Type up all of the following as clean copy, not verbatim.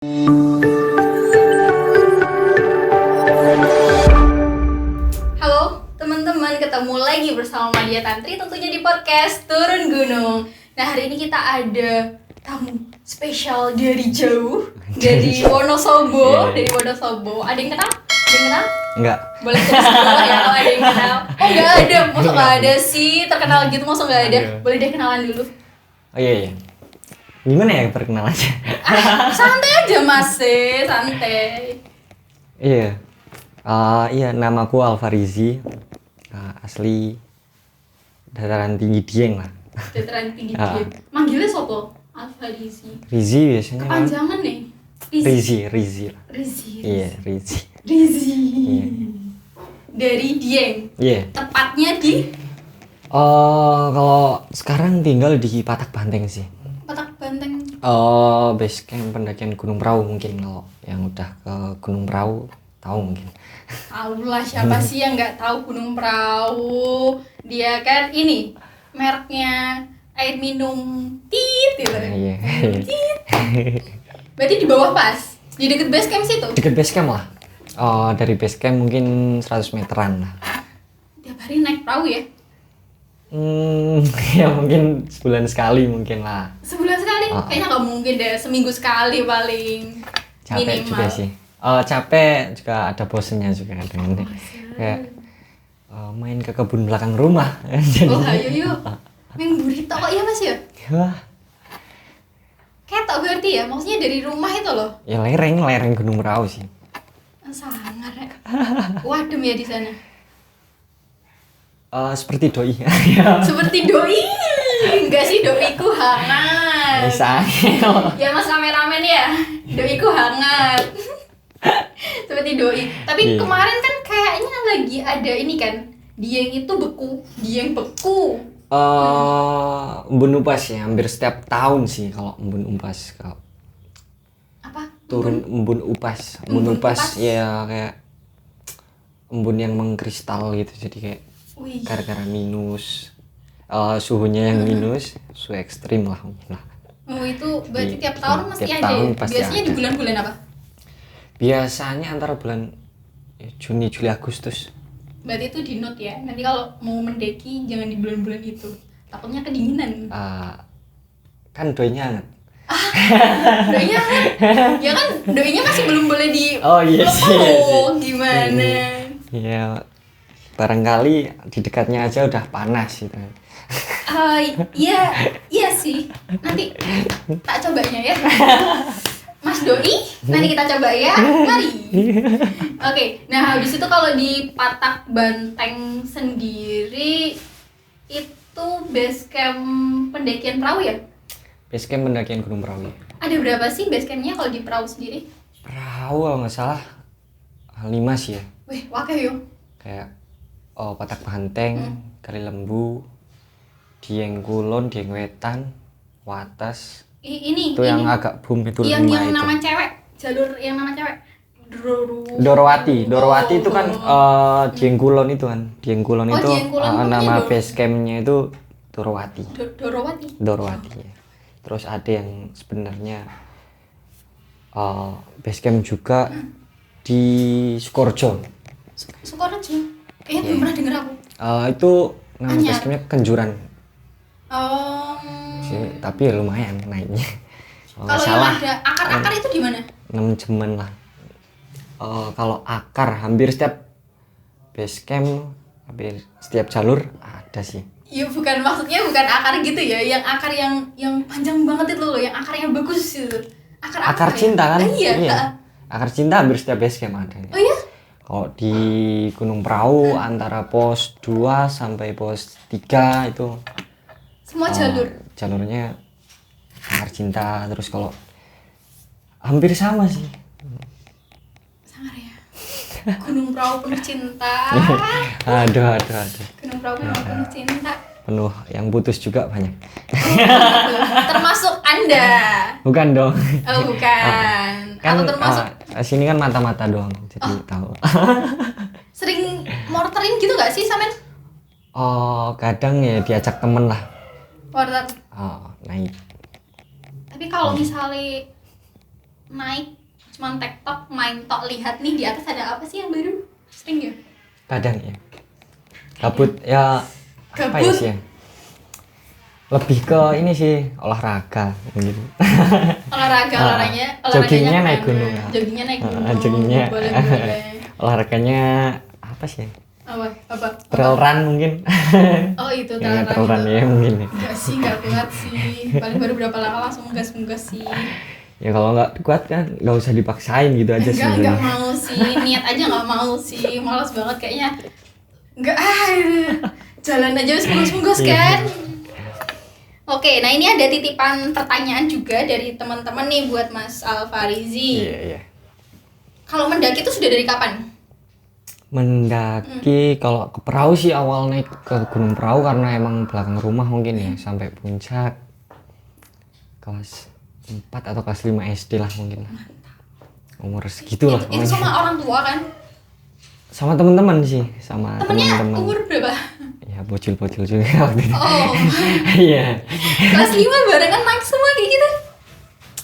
Halo teman-teman, ketemu lagi bersama Madia Tantri tentunya di podcast Turun Gunung. Nah, hari ini kita ada tamu spesial dari jauh, dari Wonosobo, dari Wonosobo. Ada yang kenal? Ada yang kenal? Enggak. Boleh tulis di bawah ya kalau ada yang kenal. Oh, enggak ada. Masa enggak ada sih? Terkenal gitu masa enggak ada? Boleh deh kenalan dulu. Oh iya. Gimana ya perkenalannya? Santai aja Mas, santai. Iya. Iya, namaku Alfarizi. Asli dataran tinggi Dieng lah. Dataran tinggi dia. Manggilnya sopo? Alfarizi. Rizi biasanya. Kepanjangan nih. Rizi. Iya, Rizi. Iya. Dari Dieng. Iya. Tepatnya di Kalau sekarang tinggal di Patak Banteng sih. Patak Banteng. Base camp pendakian Gunung Prau mungkin, kalau yang udah ke Gunung Prau tahu mungkin. Allah, siapa sih yang nggak tahu Gunung Prau? Dia kan ini mereknya air minum tit gitu. Iya. Berarti di bawah pas, di deket base camp situ. Deket base camp lah. Dari base camp mungkin 100 meteran lah. Tiap hari naik perahu ya? Ya mungkin sebulan sekali mungkin lah. Sebulan sekali? Kayaknya nggak mungkin deh, seminggu sekali paling. Capek minimal. juga sih. Capek juga, ada bosennya juga kadang nanti. Kayak main ke kebun belakang rumah. Jadi, Oh ayo yuk, main burrito kok ya Mas ya? wah, Ketok berarti ya, maksudnya dari rumah itu loh. ya lereng Gunung Prau sih. Sangar ya. Wadem ya di sana. Seperti doi. Seperti doi. Enggak sih, doiku hangat. Misalnya. Ya Mas kameramen ya, doiku hangat. Seperti doi. Tapi Iya. kemarin kan kayaknya lagi ada ini kan, Dieng itu beku, Dieng beku. Embun Upas ya, hampir setiap tahun sih kalau embun Upas. Kalau Apa? turun embun Upas. Embun Embun Upas? Upas ya kayak embun yang mengkristal gitu, jadi kayak Wih. gara-gara minus, suhunya yang minus, suhu ekstrim lah mungkin lah. Oh itu berarti Iya, tiap tahun mesti tiap ada tahun ya? pasti Biasanya di ada. bulan-bulan apa? Biasanya antara bulan Juni, Juli, Agustus. Berarti itu di note ya. Nanti kalau mau mendaki jangan di bulan-bulan itu. Takutnya kedinginan. Kan doinya hangat. Doinya kan? Ya kan doinya masih belum boleh di Oh iya sih, iya sih. Gimana? Ya barangkali di dekatnya aja udah panas gitu. Iya sih. Nanti tak cobanya ya. Mas Doi, nanti kita coba ya. Mari. Oke, nah habis itu kalau di Patak Banteng sendiri itu base camp pendakian perahu ya? Base camp pendakian Gunung Prau ya. Ada berapa sih base campnya kalau di perahu sendiri? Perahu kalau nggak salah 5 sih ya. Wih, wakil yo. Kayak Patak Banteng, Kali Lembu, Dieng Kulon, Dieng Wetan, Wates. Ini Itu yang agak boom itu yang 5 yang itu. nama cewek, jalur yang nama cewek. Dorowati itu kan Dieng Kulon itu kan. Dieng Kulon itu Dieng Kulon namanya nama base campnya itu Dorowati. Dorowati. Ya. Terus ada yang sebenarnya base camp juga di Sukorejo. Sukorejo. Belum pernah denger aku. Itu nama Anyar. base campnya Kenjuran. Oh. Sih, tapi ya lumayan naiknya. Kalau yang ada akar-akar itu di mana? 6 jaman lah. Kalau akar hampir setiap base camp, hampir setiap jalur ada sih. Ya maksudnya bukan akar gitu ya, yang akar yang panjang banget itu loh, yang akarnya bagus gitu. Akar apa Akar ya? cinta kan? Iya. Akar cinta hampir setiap base camp ada. Oh iya? Kalau di Gunung Prau antara pos 2 sampai pos 3 itu Semua jalur. jalurnya akar cinta. Terus kalau hampir sama sih. Sangar ya. Gunung Prau penuh cinta. Aduh. Gunung Prau penuh cinta. Penuh yang putus juga banyak. Termasuk Anda. Bukan dong. Oh bukan. Kan Atau termasuk sini kan mata-mata doang, jadi tahu. sering morterin gitu gak sih Samen? Kadang ya diajak temen lah. Morter. Naik. Tapi kalau misalnya naik cuman tektok main tok lihat nih di atas ada apa sih yang baru sering ya? Kadang ya kabut ya, apa ya Gabut. sih ya, lebih ke ini sih olahraga mungkin. Olahraganya Joggingnya kemana? naik gunung. Joggingnya naik gunung. Joggingnya Boleh boleh. olahraganya apa sih, Apa? trail run mungkin. Oh itu Ya, trail trail run run ya mungkin ya. Enggak sih, enggak kuat sih. Paling baru berapa lama langsung ngegas sih. Ya kalau nggak kuat kan nggak usah dipaksain gitu aja Enggak sebenarnya. mau sih. Niat aja enggak mau sih. Malas banget kayaknya. Enggak jalan aja wis munggus kan. Oke, nah ini ada titipan pertanyaan juga dari teman-teman nih buat Mas Alfarizi. Iya. Kalau mendaki itu sudah dari kapan? Mendaki kalau ke perahu sih, awal naik ke Gunung Perahu karena emang belakang rumah mungkin ya, sampai puncak kelas 4 atau kelas 5 SD lah mungkin lah. Umur segitulah Itu pokoknya. sama orang tua kan? Sama teman-teman sih, sama Temennya teman-teman. umur berapa? Ya bocil-bocil juga waktu itu. Oh, Iya. kelas 5 barengan naik semua kayak gitu?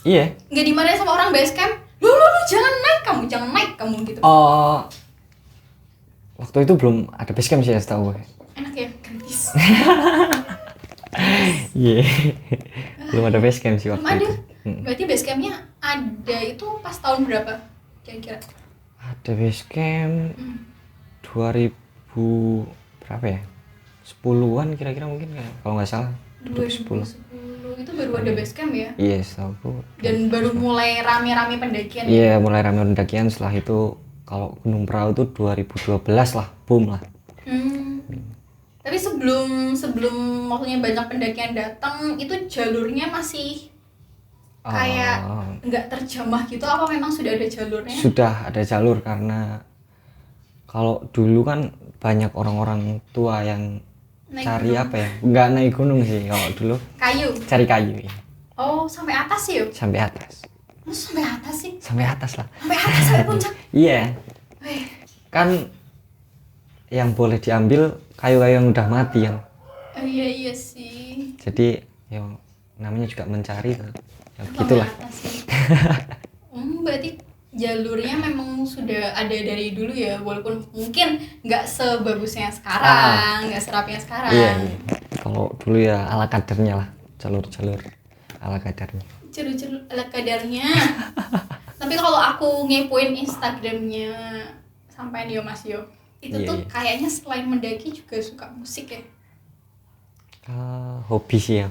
Iya. Nggak dimarahin sama orang base camp? Lu jangan naik kamu gitu. Oh. Waktu itu belum ada base camp sih ya setahu gue. Enak ya, gratis. Iya. Belum ada base camp sih Belum waktu ada. itu. Berarti base campnya ada itu pas tahun berapa? Kira-kira? Ada base camp 2000 berapa ya? 10-an kira-kira mungkin ya, kalau nggak salah. 2010 itu baru ada base camp ya? Iya, setahu. Dan baru mulai rame-rame pendakian. Iya, mulai ramai pendakian. Setelah itu kalau Gunung Perahu tuh 2012 lah, boom lah. Tapi sebelum maksudnya banyak pendakian datang, itu jalurnya masih kayak nggak terjamah gitu, apa memang sudah ada jalurnya? Sudah ada jalur, karena kalau dulu kan banyak orang-orang tua yang Naik cari gunung. apa ya, nggak naik gunung sih kalau dulu, Kayu. cari kayu ya. Oh, sampai atas ya? Sampai atas, Terus sampai atas sih? sampai atas lah. Sampai atas sampai puncak. Iya, Weh, kan yang boleh diambil kayu-kayu yang udah mati yang, iya sih. jadi ya namanya juga mencari tuh. Ya Sampai gitulah. atas sih. Berarti jalurnya memang sudah ada dari dulu ya, walaupun mungkin nggak sebagusnya sekarang, nggak serapnya sekarang. Iya. Kalau dulu ya ala kadarnya lah, jalur-jalur ala kadarnya. Jalur-jalur ala kadarnya. Tapi kalau aku ngepoin Instagramnya sampai Yo Mas Yo, itu Iya, tuh iya. kayaknya selain mendaki juga suka musik ya. Hobi sih ya.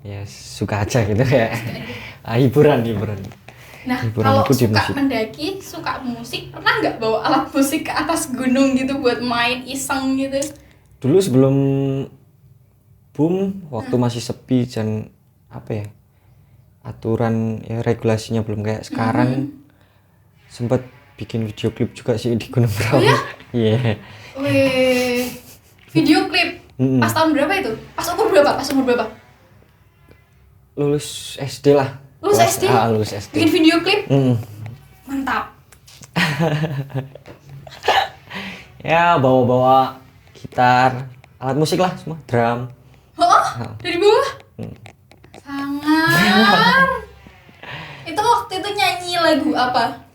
Ya suka aja gitu ya. Hiburan. Nah, Hiburan kalau aku di suka musik. mendaki, suka musik, pernah nggak bawa alat musik ke atas gunung gitu buat main iseng gitu? Dulu sebelum boom, waktu masih sepi dan apa ya, aturan ya regulasinya belum kayak sekarang, sempet bikin video klip juga sih di Gunung Perahu. Iya. Wih, video klip. Mm-mm. Pas tahun berapa itu? Pas umur berapa? Lulus SD lah. Lulus Kelas SD? A, lulus SD. Bikin video klip? Mm-mm. Mantap. Ya bawa-bawa gitar, alat musik lah semua, drum. Oh, dari bawah? Sangar. Itu waktu itu nyanyi lagu apa?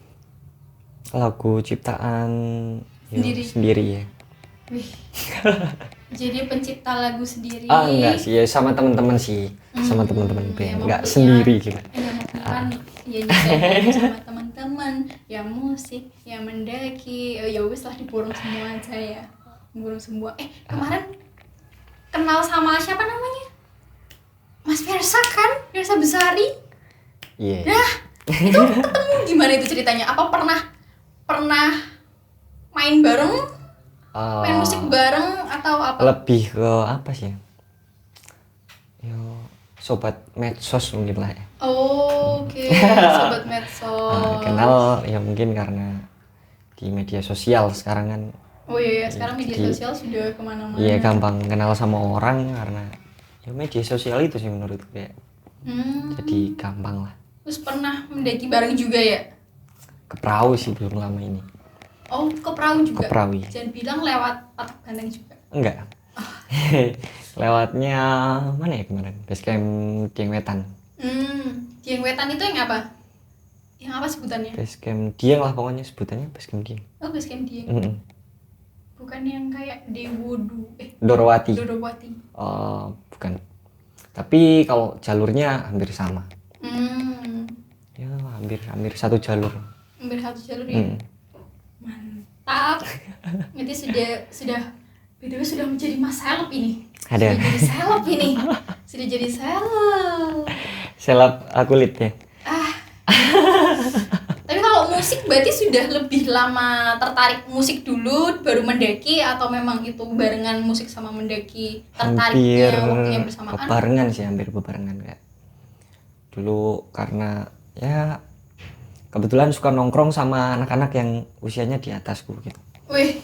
Lagu ciptaan Sendiri. ya. Wih. Jadi pencipta lagu sendiri. Enggak sih, ya sama teman-teman sih, sama teman-teman Ya, band, enggak maksudnya- sendiri gitu. Ya maksudnya kan ya nyanyi sama teman-teman, ya musik, ya mendaki, ya wis lah diborong semua aja ya. Diborong semua. Kemarin kenal sama siapa namanya? Mas Versa kan? Versa Besari. Iya. Nah, itu ketemu gimana itu ceritanya? Apa pernah main bareng? Main musik bareng atau apa? Lebih ke apa sih? Yo, sobat medsos mungkin lah ya. Oh, oke, sobat medsos. Kenal ya mungkin karena di media sosial sekarang kan. Oh iya, sekarang media Jadi- sosial sudah kemana-mana. Iya, gampang kenal sama orang karena ya media sosial itu sih menurutku kayak. Jadi gampang lah. Terus pernah mendaki bareng juga ya? Ke perahu sih belum lama ini. Oh, ke perahu juga? Ke perahu, iya. Jangan bilang lewat Patak Banteng juga. Enggak. Lewatnya mana ya kemarin? Basecamp Dieng Wetan. Dieng Wetan itu yang apa? Yang apa sebutannya? Base camp Dieng lah pokoknya sebutannya base camp Dieng. Oh, base camp Dieng. Bukan yang kayak Dewodu, Dorowati. Dorowati. Bukan. Tapi kalau jalurnya hampir sama. Ya hampir satu jalur. Hampir satu jalur ya. Mantap. Nanti sudah BTW sudah menjadi mas seleb ini. Ada. Sudah jadi seleb ini. Sudah jadi seleb. Seleb kulit ya. Tapi kalau musik berarti sudah lebih lama tertarik musik dulu baru mendaki, atau memang itu barengan musik sama mendaki tertariknya waktunya bersamaan? Bebarengan sih, hampir bebarengan kayak. Dulu karena ya kebetulan suka nongkrong sama anak-anak yang usianya di atasku gitu. Wih.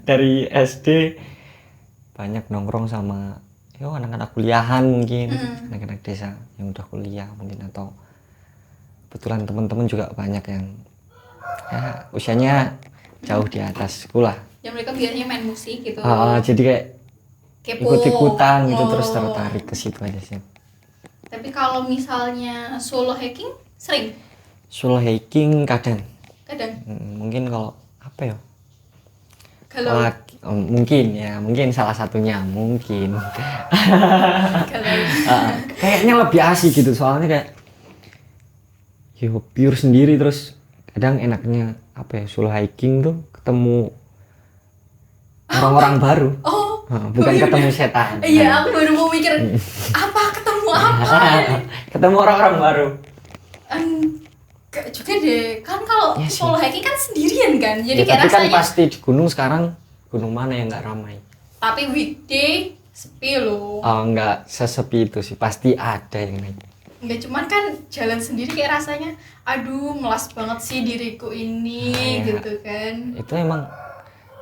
Dari SD banyak nongkrong sama anak-anak kuliahan mungkin, anak-anak desa yang udah kuliah mungkin, atau kebetulan teman-teman juga banyak yang ya usianya jauh di atasku lah. Ya mereka biasanya main musik gitu. Jadi kayak Kepo. ikut-ikutan gitu, terus tertarik ke situ aja sih. Tapi kalau misalnya solo hiking sering? Solo hiking kadang. Mungkin kalau apa ya? Kalau mungkin salah satunya mungkin. kalau Kayaknya lebih asik gitu, soalnya kayak pure sendiri, terus kadang enaknya apa ya, solo hiking tuh ketemu orang-orang baru. Bukan ketemu setan. Iya, aku baru mau mikir apa ketemu apa. Ketemu orang-orang baru. Enggak juga deh, kan kalau Ya solo hiking kan sendirian kan, jadi Ya, kayak tapi kan rasanya. pasti di gunung sekarang, gunung mana yang nggak ramai? Tapi weekday sepi loh. Nggak sesepi itu sih, pasti ada yang naik. Enggak, cuman kan jalan sendiri kayak rasanya aduh melas banget sih diriku ini gitu kan. Itu emang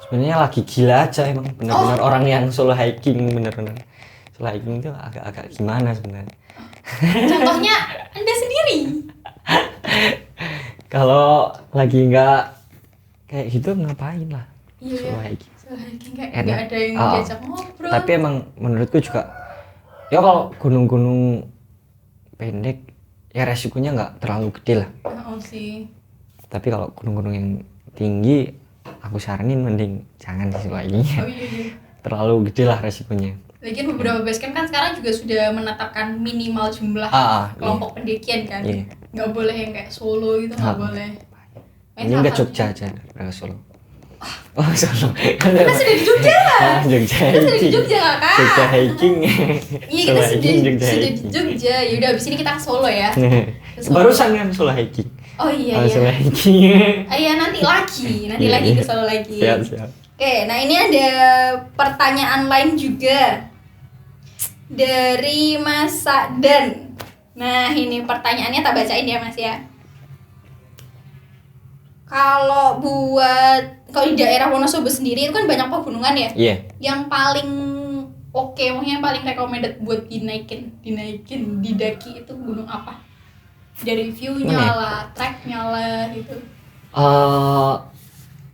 sebenarnya lagi gila aja, emang benar-benar orang yang solo hiking, benar-benar solo hiking itu agak-agak gimana sebenarnya. Contohnya Anda sendiri. Kalau lagi nggak kayak gitu ngapain lah? Iya, Solo hiking. solo hiking kayak Enak. nggak ada yang diajak ngobrol. Tapi emang menurutku juga ya kalau gunung-gunung pendek ya resikonya nggak terlalu gede lah. Sih. Tapi kalau gunung-gunung yang tinggi, aku saranin mending jangan sih lagi. Iya. Terlalu gede lah resikonya. Lagian beberapa basecamp kan sekarang juga sudah menetapkan minimal jumlah kelompok pendakian kan. Iya. Nggak boleh yang kayak solo gitu, nggak boleh. Ini ke Jogja aja daripada Solo. Solo. Kita sudah di Jogja. Jogja Kita sudah di hiking. Jogja nggak, Kak? Jogja hiking. Iya, Solo kita hiking, Jogja sudah di hiking. Jogja. Ya udah abis ini kita ke Solo ya. Solo. Barusan kan solo hiking. Oh iya. Solo hiking. Iya, nanti lagi ke Solo lagi. Siap. Oke, nah ini ada pertanyaan lain juga dari Mas Sakdan. Nah ini pertanyaannya tak bacain ya Mas ya. Kalau di daerah Wonosobo sendiri itu kan banyak pegunungan ya. Iya. Yang paling oke, maksudnya yang paling recommended buat dinaikin, didaki itu gunung apa? Dari view-nya lah, track-nya lah gitu.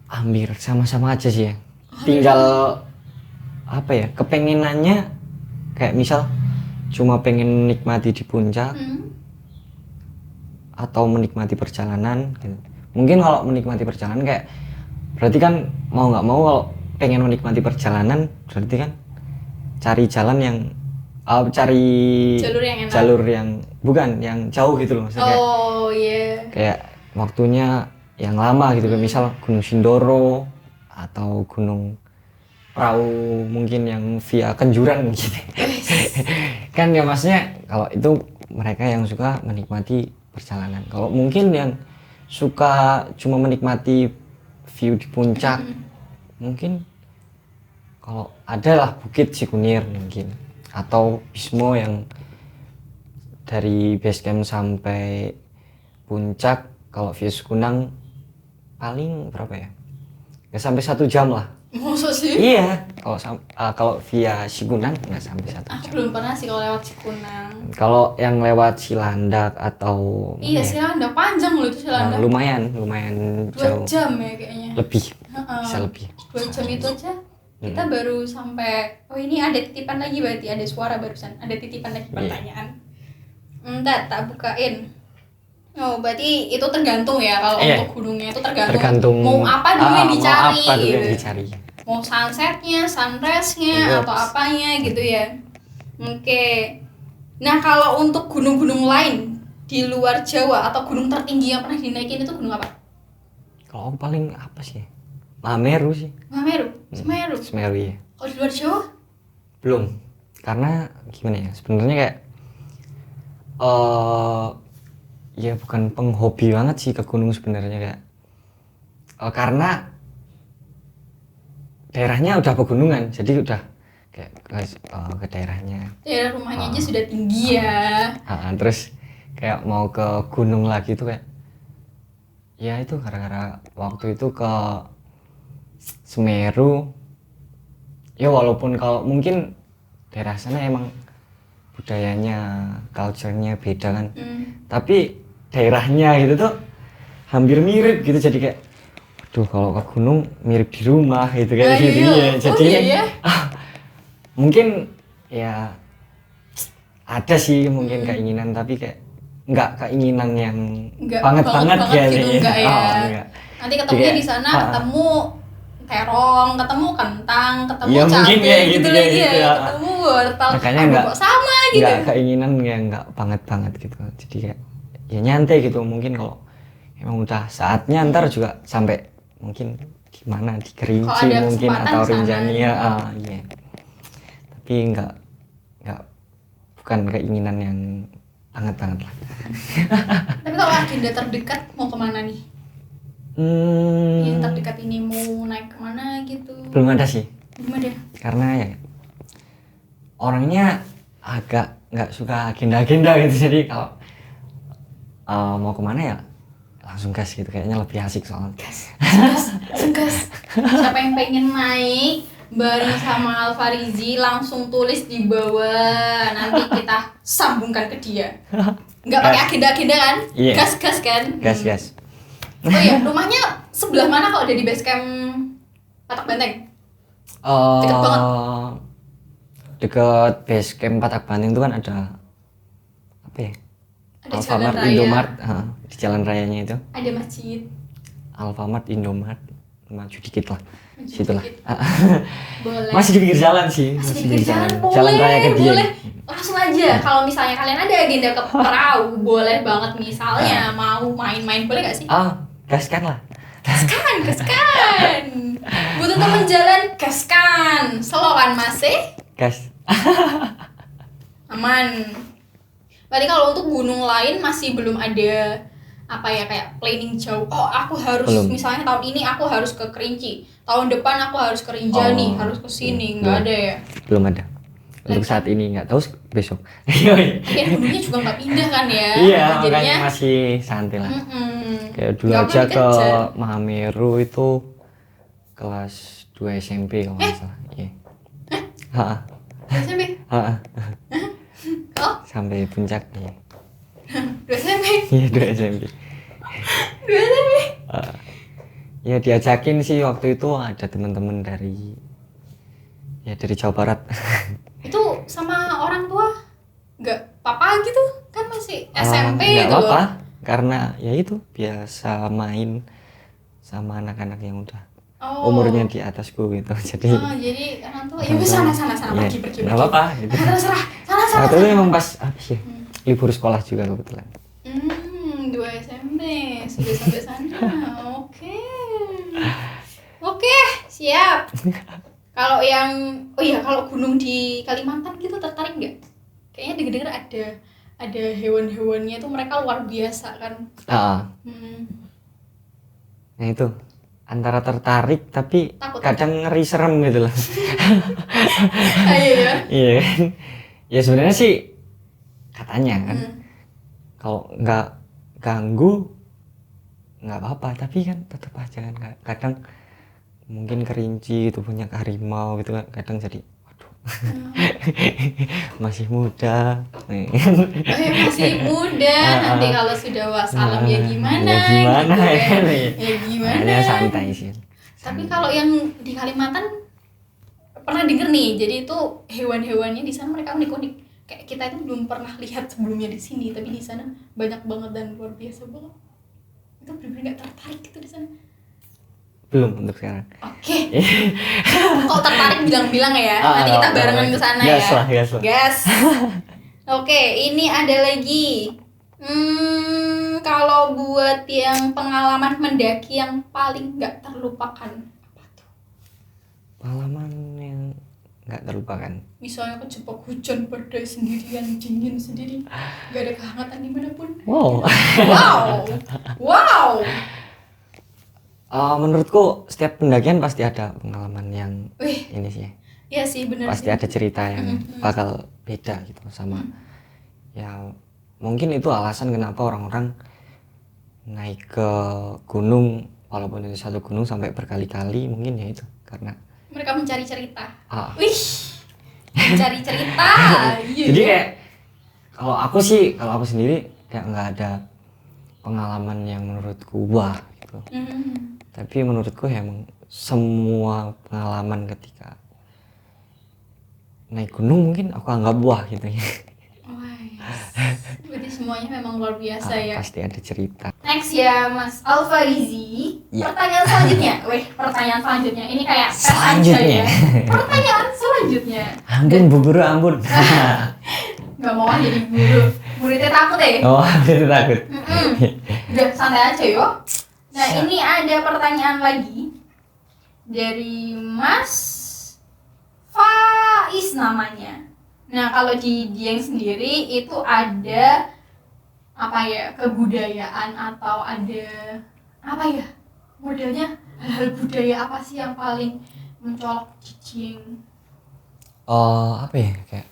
Hampir sama-sama aja sih ya. Tinggal apa ya, kepengenannya kayak misal cuma pengen nikmati di puncak atau menikmati perjalanan gitu. Mungkin kalau menikmati perjalanan kayak berarti kan mau nggak mau kalau pengen menikmati perjalanan berarti kan cari jalan yang cari jalur yang bukan yang jauh gitu loh, maksudnya kayak waktunya yang lama gitu kan, misal Gunung Sindoro atau Gunung Perahu mungkin yang via Kenjuran gitu. Kan ya maksudnya kalau itu mereka yang suka menikmati perjalanan. Kalau mungkin yang suka cuma menikmati view di puncak, mungkin kalau ada lah Bukit Cikunir mungkin, atau Bismo yang dari base camp sampai puncak kalau via Sukunang paling berapa ya? Nggak sampai 1 jam lah. Masa sih? Iya, kalau via Cikunang nggak sampai 1 jam. Aku belum pernah sih kalau lewat Cikunang. Kalau yang lewat Cilandak atau iya Cilandak panjang loh itu Cilandak. lumayan 2 jauh. jam ya kayaknya. Lebih. Bisa lebih. 2 jam itu aja. Kita baru sampai. Oh ini ada titipan lagi berarti, ada suara barusan. Ada titipan lagi pertanyaan. Entar tak bukain. Oh, berarti itu tergantung ya kalau Iya. untuk gunungnya itu tergantung, Tergantung mau apa dulu yang dicari. mau apa dulu yang gitu. dicari. Mau sunsetnya, sunrise-nya, Iya. atau apanya gitu ya. Oke. Nah, kalau untuk gunung-gunung lain di luar Jawa atau gunung tertinggi yang pernah dinaikin itu gunung apa? Kalau aku paling apa sih? Mameru sih. Mameru, Semeru. Semeru ya. Kalau di luar Jawa? Belum. Karena gimana ya? Sebenarnya kayak ya bukan penghobi banget sih ke gunung sebenarnya kayak. Karena daerahnya udah pegunungan, jadi udah kayak ke daerahnya. Daerah rumahnya aja sudah tinggi ya. Terus kayak mau ke gunung lagi tuh kayak ya itu gara-gara waktu itu ke Semeru ya, walaupun kalau mungkin daerah sana emang budayanya, culture-nya beda kan, tapi daerahnya gitu tuh hampir mirip gitu, jadi kayak aduh kalau ke gunung mirip di rumah gitu kayak gitu ya. Jadi mungkin ya ada sih mungkin keinginan, tapi kayak nggak keinginan yang banget gitu, enggak ya. Enggak. Nanti ketemunya di sana ketemu terong, ketemu kentang, ketemu ya, cabai mungkin kayak gitu ya. Ketemu wortel. Makanya kok sama gitu. Nggak keinginan ya, nggak banget gitu. Jadi kayak ya nyantai gitu. Mungkin kalau emang udah saatnya ntar juga sampai mungkin di mana di Kerinci mungkin atau Rinjani ya. Iya. Tapi bukan keinginan yang banget lah. Tapi kalau agenda terdekat mau kemana nih? Yang terdekat ini mau naik kemana gitu? Belum ada sih. Belum ada. Karena ya orangnya agak nggak suka agenda gitu, jadi kalau mau kemana ya langsung gas gitu, kayaknya lebih asik soalnya. Gas. Siapa yang pengen naik bareng sama Alfarizi langsung tulis di bawah, nanti kita sambungkan ke dia. Nggak pakai agenda kan? Iya. Gas kan? Gas. Oh iya, rumahnya sebelah mana kalau udah di base camp Patak Banteng? Deket banget. Deket base camp Patak Banteng itu kan ada apa ya? Ada Alfamart, Indomart, di jalan rayanya itu. Ada masjid. Alfamart, Indomart, maju dikit lah. Situlah. Boleh. Masih di pinggir jalan sih. Masih di pinggir jalan. Jalan raya ke Dieng. Boleh. Langsung aja. Kalau misalnya kalian ada agenda ke perahu, boleh banget misalnya mau main-main, boleh gak sih? Gaskan lah. Gaskan. Butuh teman jalan, gaskan. Slow kan masih? Gas. Aman. Berarti kalau untuk gunung lain masih belum ada apa ya, kayak planning jauh. Oh, aku harus misalnya tahun ini aku harus ke Kerinci, tahun depan aku harus ke Rinjani, harus ke sini. Nggak ada ya? Belum ada. Untuk saat ini nggak tahu besok. Mungkin gunungnya juga nggak pindah kan ya? Iya, jadinya makanya masih santai lah. Kayak dulu aja ke Mahameru itu kelas 2 SMP kalau nggak salah. Iya. SMP? Oh? Sampai puncak ya. 2 SMP? Iya, 2 SMP. 2 SMP? Ya diajakin sih waktu itu ada teman-teman dari Jawa Barat. Itu sama orang tua? Nggak papa gitu? Kan masih SMP gitu loh. Apa-apa, karena ya itu biasa main sama anak-anak yang udah umurnya di atasku gitu. Jadi orang tua ya sana pergi. Nggak apa-apa gitu. Terserah. Sana. Waktu itu emang pas libur sekolah juga kebetulan. 2 SMP sudah sampai sana. Oke, siap. Kalau kalau gunung di Kalimantan gitu tertarik nggak? Kayaknya dengar ada hewan-hewannya tuh mereka luar biasa kan. Nah itu antara tertarik tapi takut, kadang ngeri serem gitu loh. Iya. Iya kan? Ya sebenarnya sih katanya kan kalau nggak ganggu nggak apa-apa, tapi kan tetap aja kan kadang mungkin Kerinci itu punya harimau gitu kan, kadang jadi waduh. Masih muda. Masih muda, nanti kalau sudah wassalam ya gimana? Ya gimana? Hanya santai sih. Tapi kalau yang di Kalimantan pernah denger nih, jadi itu hewan-hewannya di sana mereka unik-unik. kayak kita itu belum pernah lihat sebelumnya di sini, tapi di sana banyak banget dan luar biasa banget. Itu benar-benar nggak tertarik gitu di sana. Belum untuk sekarang. Oke. Kok tertarik bilang-bilang ya. Nanti kita barengan ke sana ya. Gas lah. Gas. Oke, ini ada lagi. Kalau buat yang pengalaman mendaki yang paling nggak terlupakan apa tuh? Pengalaman yang nggak terlupakan. Misalnya kejebak hujan badai sendirian, dingin sendiri, nggak ada kehangatan dimanapun. Wow. Wow. Menurutku setiap pendakian pasti ada pengalaman yang Wih. ini sih. Iya sih benar. Pasti ada cerita yang bakal beda gitu sama. Ya mungkin itu alasan kenapa orang-orang naik ke gunung, walaupun itu satu gunung sampai berkali-kali, mungkin ya itu karena Mereka mencari cerita. Wih, mencari cerita. Jadi kayak kalau aku sendiri kayak nggak ada pengalaman yang menurutku wah gitu. Tapi menurutku ya emang semua pengalaman ketika naik gunung mungkin aku anggap wah gitu ya. Berarti semuanya memang luar biasa ya. Pasti ada cerita. Next ya Mas Alfarizi. Ya. Pertanyaan selanjutnya. Pertanyaan selanjutnya. Ini kayak tes aja Selanjutnya. ya. Pertanyaan selanjutnya. Ampun bu guru, ampun. Gak mau jadi guru. Muridnya takut ya? Oh, itu takut. Udah santai aja yo. Nah ini ada pertanyaan lagi dari Mas Faiz namanya. Nah kalau di Dieng sendiri itu ada apa ya, kebudayaan atau ada apa ya modelnya, hal-hal budaya apa sih yang paling mencolok di Dieng? Apa ya, kayak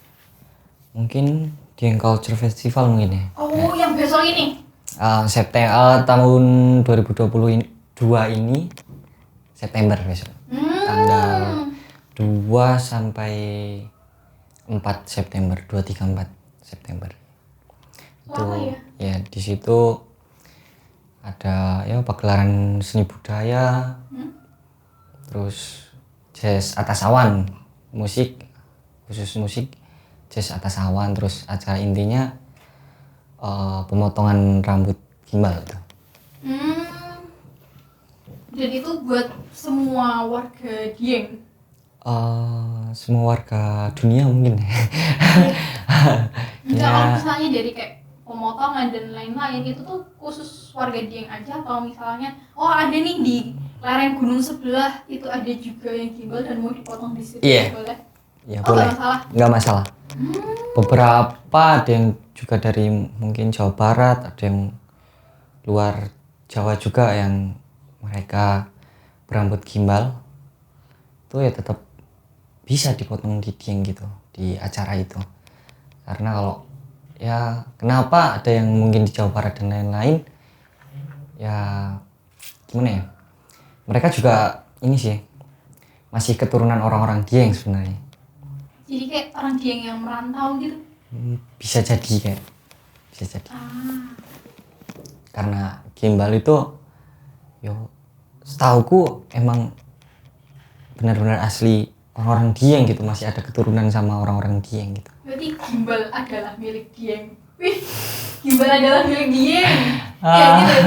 mungkin Dieng Culture Festival mungkin ya. Oh yang besok ini? September tahun 2022 ini September besok. Tanggal 2 sampai 4 September, 2, 3, 4 September. Itu ya di situ ada ya pagelaran seni budaya. Terus jazz atas awan, musik khusus musik jazz atas awan, terus acara intinya pemotongan rambut gimbal itu. Dan itu buat semua warga Dieng? Semua warga dunia mungkin. Enggak, kalau misalnya dari kayak pemotongan dan lain-lain itu tuh khusus warga Dieng aja, atau misalnya ada nih di lereng gunung sebelah itu ada juga yang gimbal dan mau dipotong di situ? Boleh? Ya boleh. Nggak masalah. Beberapa ada yang juga dari mungkin Jawa Barat, ada yang luar Jawa juga yang mereka berambut gimbal, itu ya tetap bisa dipotong di Dieng gitu di acara itu. Karena kalau ya kenapa ada yang mungkin di Jawa Barat dan lain-lain, ya gimana ya, mereka juga ini sih masih keturunan orang-orang Dieng sebenarnya. Jadi kayak orang Dieng yang merantau gitu? Bisa jadi. Karena gimbal itu setauku emang benar-benar asli orang-orang Dieng gitu, masih ada keturunan sama orang-orang Dieng gitu. Berarti gimbal adalah milik Dieng. Wih, gimbal adalah milik Dieng. Ya gitu.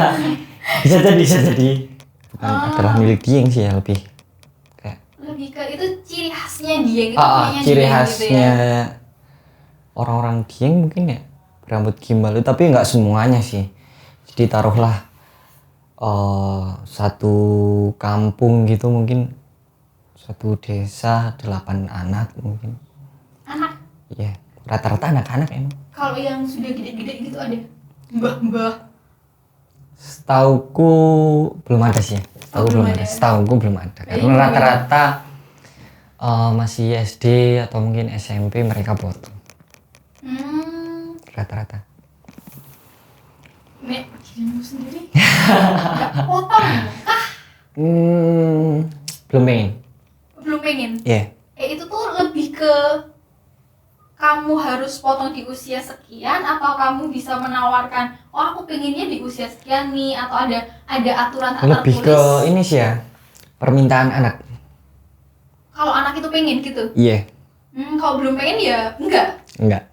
Bisa jadi. Bukan adalah milik Dieng sih ya, lebih ke itu ciri khasnya Dieng itu. Ciri Dieng khasnya gitu ya? Orang-orang Dieng mungkin ya berambut gimbal itu, tapi nggak semuanya sih. Jadi taruhlah satu kampung gitu, mungkin satu desa 8 anak mungkin. Anak? Iya, rata-rata anak-anak emang. Kalau yang sudah gede-gede gitu ada mbah-mbah? Setauku belum ada sih. Setauku belum ada. Karena rata-rata masih SD atau mungkin SMP mereka potong. Rata-rata. Nek, dirimu sendiri nggak potong kah? Belum pengen. Belum pengen? Iya. Itu tuh lebih ke kamu harus potong di usia sekian, atau kamu bisa menawarkan, aku pengennya di usia sekian nih, atau ada aturan tak tertulis? Lebih ke ini sih ya, permintaan anak. Kalau anak itu pengen gitu? Iya. Kalau belum pengen ya enggak?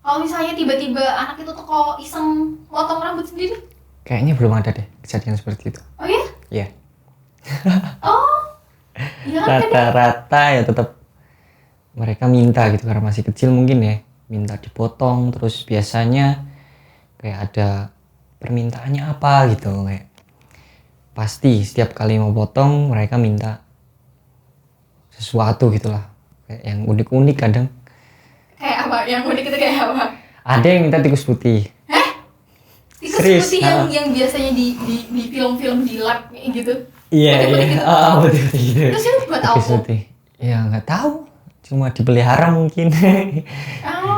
Kalau misalnya tiba-tiba anak itu tuh kok iseng potong rambut sendiri? Kayaknya belum ada deh kejadian seperti itu. Oh ya? Iya. Oh, iya kan tadi. Rata-rata ya tetap mereka minta gitu karena masih kecil mungkin ya, minta dipotong. Terus biasanya kayak ada permintaannya apa gitu, kayak pasti setiap kali mau potong mereka minta sesuatu gitulah, kayak yang unik-unik kadang. Kayak apa? Yang unik itu kayak apa? Ada yang minta tikus putih. Tikus Serius? putih yang biasanya di film-film di lab kayak gitu. Iya, Putih-putih iya. gitu. Putih-putih gitu. Terus itu buat Tikus apa? putih. Ya nggak tahu, cuma dipelihara mungkin. Ah,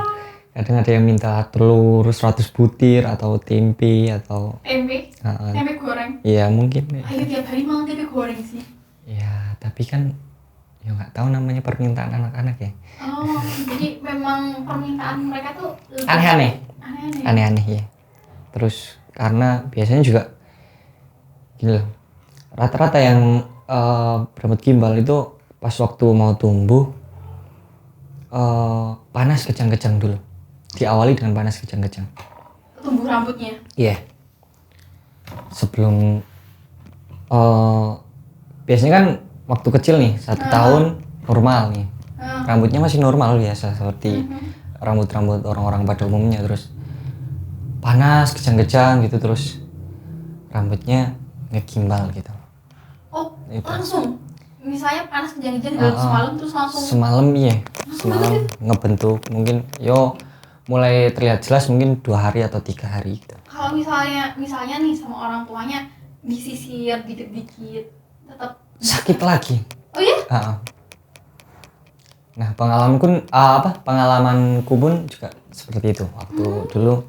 Kadang ada yang minta telur 100 butir atau tempe atau tempe. Tempe goreng. ya mungkin. Ayo tiap hari makan tempe goreng sih. Ya, tapi kan ya nggak tahu namanya permintaan anak-anak ya. Oh, jadi memang permintaan mereka tuh lebih Aneh-aneh. aneh-aneh. Aneh-aneh ya. Terus karena biasanya juga gini loh. Rata-rata yang berambut gimbal itu pas waktu mau tumbuh panas kejang-kejang dulu. Diawali dengan panas kejang-kejang. Tumbuh rambutnya. Iya. Sebelum biasanya kan waktu kecil nih 1 tahun normal nih. Rambutnya masih normal biasa seperti rambut-rambut orang-orang pada umumnya, terus panas kejang-kejang gitu, terus rambutnya ngegimbal gitu. Oh, Itu. langsung. Misalnya panas kejang-kejang dalam semalam terus langsung. Semalam iya, semalam ngebentuk mungkin mulai terlihat jelas mungkin 2 hari atau 3 hari gitu. Kalau misalnya nih sama orang tuanya disisir dikit-dikit tetap Sakit lagi. Oh ya? Nah, pengalamanku pun juga seperti itu waktu dulu,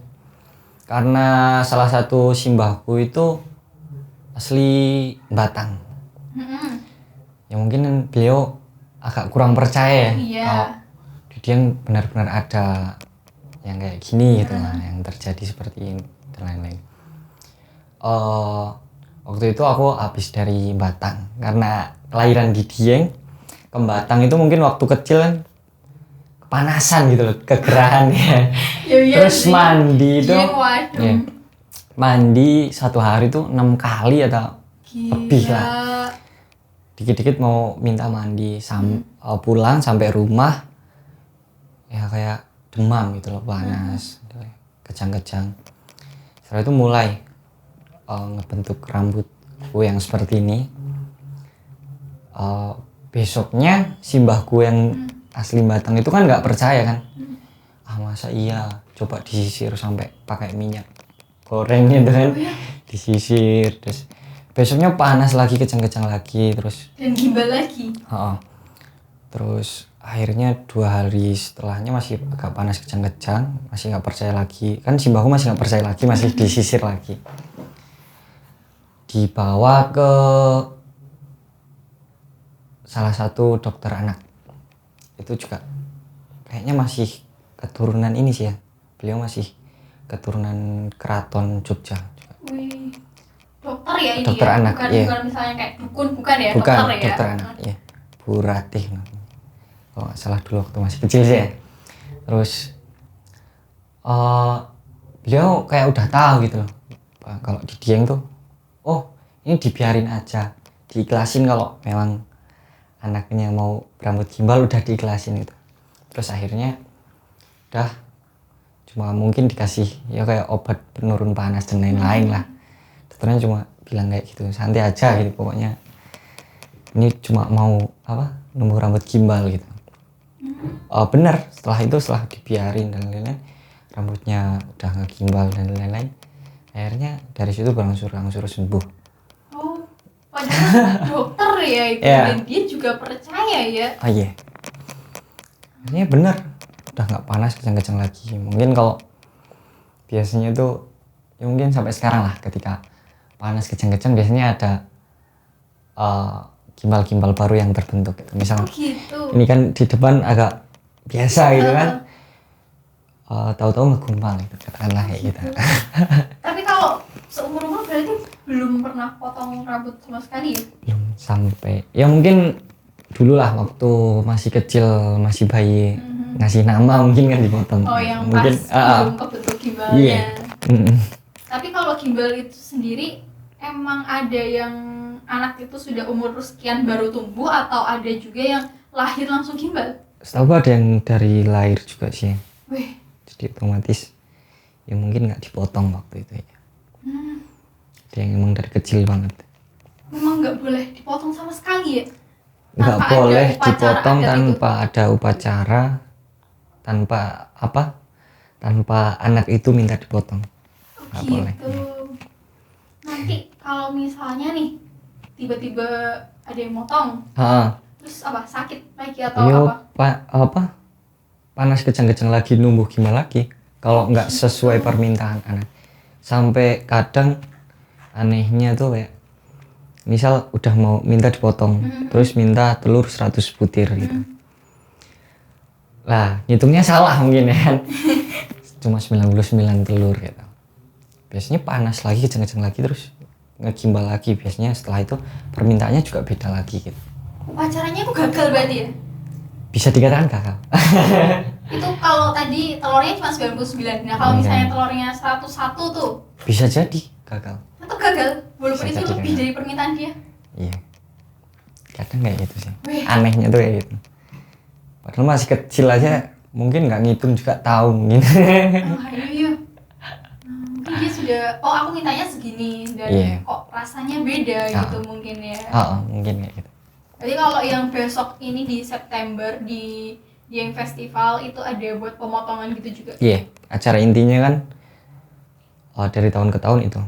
karena salah satu simbahku itu asli Batang. Ya mungkin beliau agak kurang percaya ya kalau di Dieng benar-benar ada yang kayak gini gitu lah, yang terjadi seperti ini dan lain-lain. Waktu itu aku habis dari Batang karena kelahiran di Dieng ke Batang itu mungkin waktu kecil kan kepanasan gitu loh, kegerahan ya. Terus mandi itu ya, mandi 1 hari tuh 6 kali atau lebih lah. Dikit-dikit mau minta mandi pulang sampai rumah ya kayak demam gitu loh, panas, kejang-kejang. Setelah itu mulai ngebentuk rambutku yang seperti ini. Besoknya simbahku yang asli Batang itu kan nggak percaya kan, masa iya, coba disisir sampai pakai minyak goreng gitu kan, disisir, terus besoknya panas lagi, kejang-kejang lagi, terus dan gimbal lagi. Terus akhirnya 2 hari setelahnya masih agak panas kejang-kejang, masih nggak percaya lagi kan, simbahku masih nggak percaya lagi, masih disisir lagi, dibawa ke salah satu dokter anak. Itu juga kayaknya masih keturunan ini sih ya, beliau masih keturunan keraton Jogja juga. Wih, dokter ya ini dokter ya? anak, bukan, iya. bukan misalnya kayak dukun, bukan ya? Bukan, dokter ya? dokter anak, ya. Bu Ratih, kalau nggak salah dulu waktu masih kecil sih ya. Terus beliau kayak udah tahu gitu loh, kalau di Dieng tuh, oh ini dibiarin aja, diikhlasin kalau memang anaknya mau rambut gimbal, udah diikhlasin gitu. Terus akhirnya udah cuma mungkin dikasih ya kayak obat penurun panas dan lain-lain lah. Dokternya cuma bilang kayak gitu, santai aja gitu, pokoknya ini cuma mau numbuh rambut gimbal gitu. Benar, setelah dibiarin dan lain-lain, rambutnya udah ngegimbal dan lain-lain, akhirnya dari situ berangsur-angsur sembuh. Oh, padahal dokter ya itu, dan dia juga percaya ya. Oh iya, ini benar, udah nggak panas kejang-kejang lagi. Mungkin kalau biasanya tuh ya mungkin sampai sekarang lah, ketika panas kejang-kejang biasanya ada gimbal-gimbal baru yang terbentuk gitu. Misal gitu. Ini kan di depan agak biasa gitu kan, tahu-tahu ngegumpal gitu, katakanlah kayak gitu. Tapi kalau seumur-umur berarti belum pernah potong rambut sama sekali ya? Belum sampai, ya mungkin dulu lah waktu masih kecil, masih bayi, ngasih nama mungkin kan dipotong. Oh, yang mungkin pas belum kebentuk gimbalnya. iya. Tapi kalau gimbal itu sendiri emang ada yang anak itu sudah umur sekian baru tumbuh atau ada juga yang lahir langsung gimbal? Setahu gua ada yang dari lahir juga sih. Wih. Jadi otomatis ya mungkin nggak dipotong waktu itu ya. Ada yang emang dari kecil banget. Memang nggak boleh dipotong sama sekali ya? Nggak Tanpa boleh ada upacara dipotong adat tanpa ada upacara, tanpa anak itu minta dipotong. Nggak gitu. boleh. Nanti kalau misalnya nih tiba-tiba ada yang motong, terus apa sakit lagi atau Yo, apa? Panas kejang-kejang lagi, numbuh gimbal lagi kalau nggak sesuai permintaan anak. Sampai kadang anehnya tuh kayak misal udah mau minta dipotong, terus minta telur 100 butir gitu. Lah, hitungnya salah mungkin ya kan. Cuma 99 telur gitu. Biasanya panas lagi, kejang-kejang lagi, terus ngegimbal lagi. Biasanya setelah itu permintaannya juga beda lagi gitu. Upacaranya itu gagal berarti ya? Bisa dikatakan gagal. Itu kalau tadi telurnya cuma 99. Nah, kalau misalnya telurnya 101 tuh bisa jadi gagal. atau gagal walaupun Bisa itu jadi lebih gagal. dari permintaan dia. Iya. Kadang kayak gitu sih. Wih. Anehnya tuh kayak gitu. Padahal masih kecil aja mungkin nggak ngitung juga tahu mungkin. Oh, iya. Mungkin dia sudah, aku mintanya segini dan Iya. kok rasanya beda gitu mungkin ya. Mungkin kayak gitu. Jadi kalau yang besok ini di September di Dieng Festival itu ada buat pemotongan gitu juga. Iya, acara intinya kan dari tahun ke tahun itu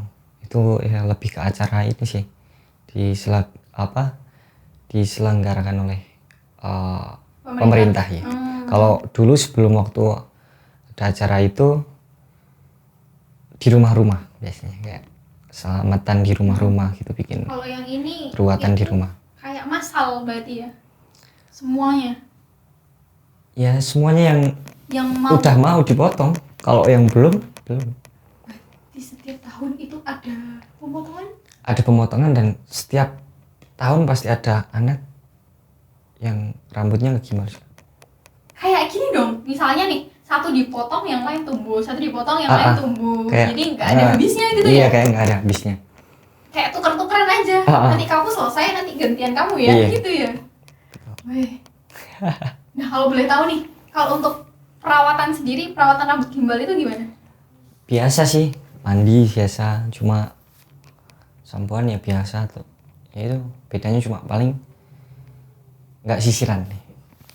ya lebih ke acara ini sih diselenggarakan oleh pemerintah ya. Kalau dulu sebelum waktu ada acara itu di rumah-rumah biasanya kayak selamatan di rumah-rumah gitu, bikin Kalau yang ini ruatan di itu rumah. kayak massal berarti ya. Semuanya Ya semuanya yang mau udah mau dipotong, kalau yang belum di setiap tahun itu ada pemotongan. ada pemotongan, dan setiap tahun pasti ada anak yang rambutnya ngegimbal. Kayak gini dong, misalnya nih satu dipotong yang lain tumbuh, satu dipotong yang lain tumbuh. Kayak, Jadi nggak ada habisnya gitu iya, ya. kayak nggak ada habisnya. Kayak tuker-tukeran aja. Nanti kamu selesai, nanti gantian kamu ya, Iya. gitu ya. Wih. Nah, kalau boleh tahu nih, kalau untuk perawatan sendiri, perawatan rambut gimbal itu gimana? Biasa sih, mandi biasa, cuma sampoan ya biasa tuh. Ya itu bedanya cuma paling nggak sisiran nih.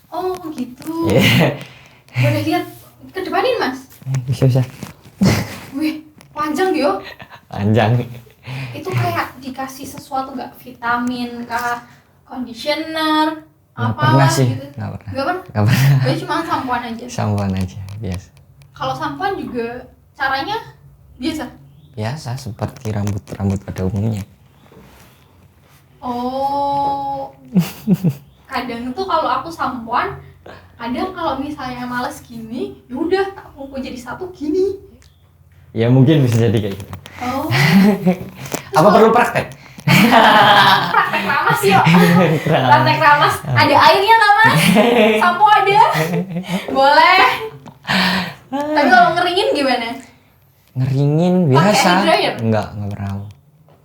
Oh gitu. Iya. Boleh lihat ke depanin mas? Bisa. Wih, panjang yo. Panjang. Itu kayak dikasih sesuatu nggak? Vitamin kah? Conditioner? Nggak Apa pernah sih, gitu? nggak pernah. Nggak pernah? Nggak pernah. Jadi cuma sampoan aja? Sampoan aja, biasa. Kalau sampoan juga caranya biasa? Biasa, seperti rambut pada umumnya. Oh, kadang tuh kalau aku sampoan, kadang kalau misalnya males gini, ya udah tak kumpul jadi satu gini. Ya mungkin bisa jadi kayak gitu. Oh, Apa perlu praktek? praktek ramas yuk. Praktek ramas. Ada airnya nggak mas? Sampo ada? Boleh. Tapi kalau ngeringin gimana? Ngeringin biasa. hair dryer? Nggak pernah.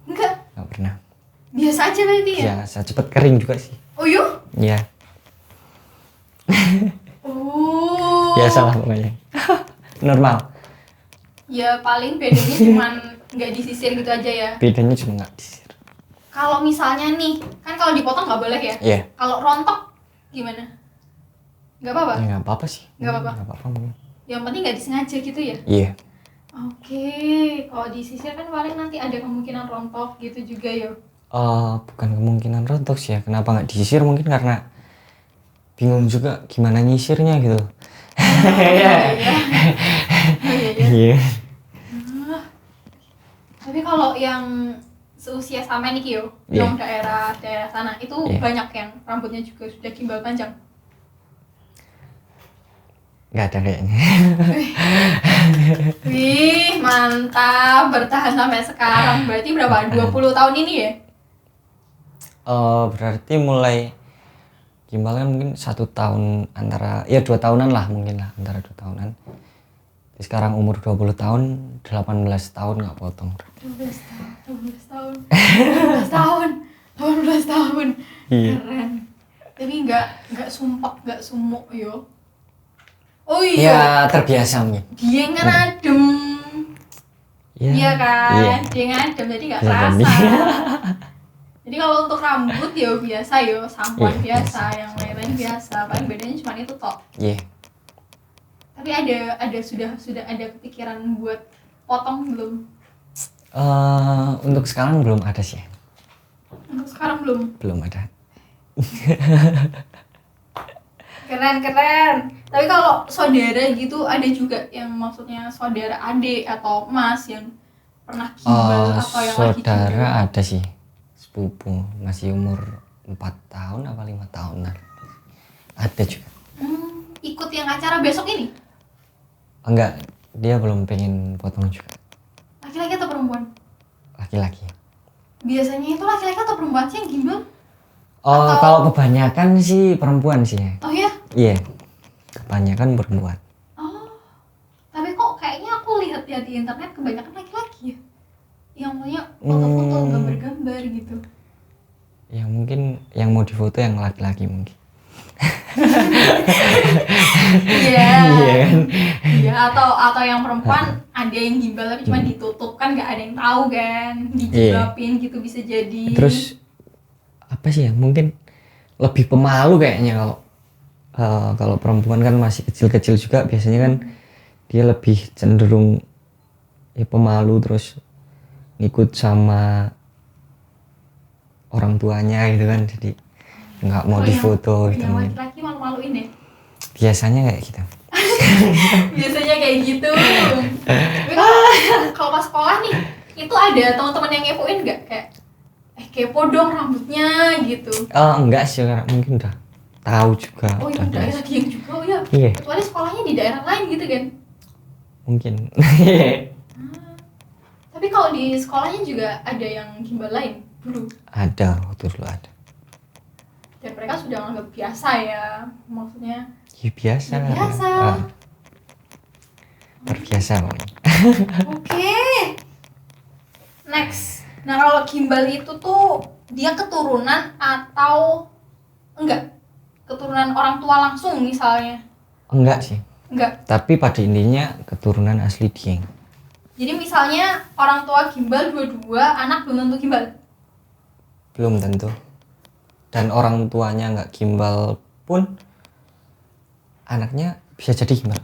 Enggak. Nggak pernah. Biasa aja berarti ya? Biasa, cepet kering juga sih. Oh yuk? Iya. Oh. Biasa lah pokoknya. Normal. Ya paling bedanya cuman nggak disisir gitu aja ya. Bedanya cuma nggak disisir. Kalau misalnya nih, kan kalau dipotong nggak boleh ya? Iya. Kalau rontok gimana? Nggak apa-apa? Ya nggak apa-apa sih. Nggak apa-apa? Nggak apa-apa mungkin. Yang penting nggak disengaja gitu ya? Iya. Oke, kalau disisir kan paling nanti ada kemungkinan rontok gitu juga ya? Bukan kemungkinan rontok sih ya. Kenapa nggak disisir? Mungkin karena bingung juga gimana nyisirnya gitu. Iya. Iya. Tapi kalau yang seusia sama nih Kyo, Iya. yang daerah sana itu Iya. banyak yang rambutnya juga sudah gimbal panjang. Nggak ada kayaknya. Wih, mantap, bertahan sampai sekarang. Berarti berapa? 20 tahun ini ya? Berarti mulai gimbal kan mungkin 1 tahun antara ya 2 tahunan lah mungkin lah antara 2 tahunan. Jadi sekarang umur 20 tahun, 18 tahun nggak potong. 12 tahun 18 tahun 18 tahun Iya. keren. Tapi nggak sumpah, nggak sumuk yo. Oh Ya iya, terbiasa mungkin. dia kan adem. Ya, Iya kan, iya. dia ngadem jadi nggak Iya, terasa. iya. Jadi kalau untuk rambut ya biasa yo, sampoan Iya, biasa, yang lain-lain biasa. Paling bedanya cuma itu tok. Iya. Tapi ada sudah ada kepikiran buat potong belum? Untuk sekarang belum ada sih. Untuk sekarang belum. Belum ada. Keren. Tapi kalau saudara gitu ada juga yang maksudnya saudara adik atau mas yang pernah gimbal atau yang lagi Saudara gimbal? ada sih. Sepupu masih umur 4 tahun apa 5 tahunan. Ada juga. Ikut yang acara besok ini? Enggak, dia belum pengen potong juga. Laki-laki atau perempuan? Laki-laki. Biasanya itu laki-laki atau perempuan sih yang gimbal? Kalau kebanyakan sih perempuan sih. Oh ya? Iya. Kebanyakan perempuan. Oh. Tapi kok kayaknya aku lihat ya di internet kebanyakan laki-laki ya. Yang punya foto-foto, gambar-gambar gitu. Ya mungkin yang mau difoto yang laki-laki mungkin. Iya. Iya kan? Iya, atau yang perempuan ada yang gimbal tapi cuma ditutup kan, nggak ada yang tahu kan, dijilbabin gitu bisa jadi. Terus apa sih ya? Mungkin lebih pemalu kayaknya kalau perempuan kan masih kecil-kecil juga biasanya kan dia lebih cenderung ya pemalu terus ngikut sama orang tuanya gitu kan, jadi nggak mau difoto gitu. Yang laki-laki malu-maluin ya. Biasanya kayak gitu. Biasanya kayak gitu. Tapi kalau pas sekolah nih, itu ada teman-teman yang ngepoin nggak kayak kepo dong rambutnya gitu. Enggak sih, mungkin udah tahu juga. Oh udah itu daerah dia juga, oh ya. Iya. Kecuali sekolahnya di daerah lain gitu kan. Mungkin. Tapi kalau di sekolahnya juga ada yang gimbal lain dulu. Ada, waktu dulu ada. Dan mereka sudah menganggap biasa ya, maksudnya. Ya biasa. Ya, biasa. Terbiasa pokoknya. Oke. Next. Nah kalau gimbal itu tuh dia keturunan atau enggak? Keturunan orang tua langsung misalnya? Enggak sih. Enggak. Tapi pada intinya keturunan asli Dieng. Jadi misalnya orang tua gimbal dua-dua, anak belum tentu gimbal? Belum tentu. Dan orang tuanya nggak gimbal pun anaknya bisa jadi gimbal.